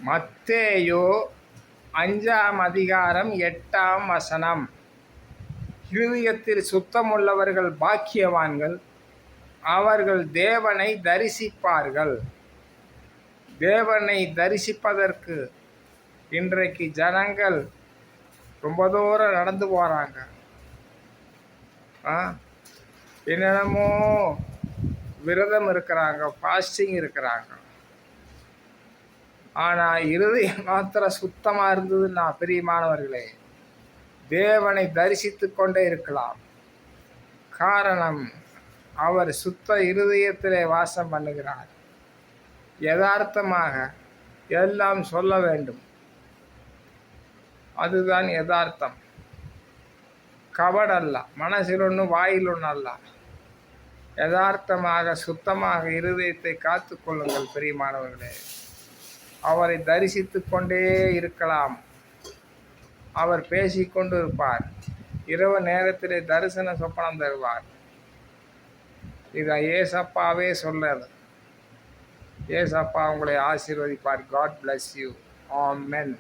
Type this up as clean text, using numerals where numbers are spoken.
மத்தேயு 5:8 இருதயத்தில் சுத்தமுள்ளவர்கள் பாக்கியவான்கள், அவர்கள் தேவனை தரிசிப்பார்கள். தேவனை தரிசிப்பதற்கு இன்றைக்கு ஜனங்கள் ரொம்ப தூரம் நடந்து போகிறாங்க. என்னென்னமோ விரதம் இருக்கிறாங்க, ஃபாஸ்டிங் இருக்கிறாங்க. ஆனால் இருதயம் மாத்திரம் சுத்தமாக இருந்ததுன்னா பிரியமானவர்களே, தேவனை தரிசித்து கொண்டே இருக்கலாம். காரணம், அவர் சுத்த இருதயத்திலே வாசம் பண்ணுகிறார். யதார்த்தமாக எல்லாம் சொல்ல வேண்டும், அதுதான் யதார்த்தம். கபடல்ல, மனசில் ஒன்று வாயில் ஒன்று அல்ல. யதார்த்தமாக சுத்தமாக இருதயத்தை காத்து கொள்ளுங்கள் பிரியமானவர்களே. அவரை தரிசித்து கொண்டே இருக்கலாம். அவர் பேசிக்கொண்டு இருப்பார். இரவு நேரத்திலே தரிசன சொப்பனம் தருவார். இதை ஏசப்பாவே சொல்லாது. ஏசப்பா உங்களை ஆசீர்வதிப்பார். God bless you. ஆமென்.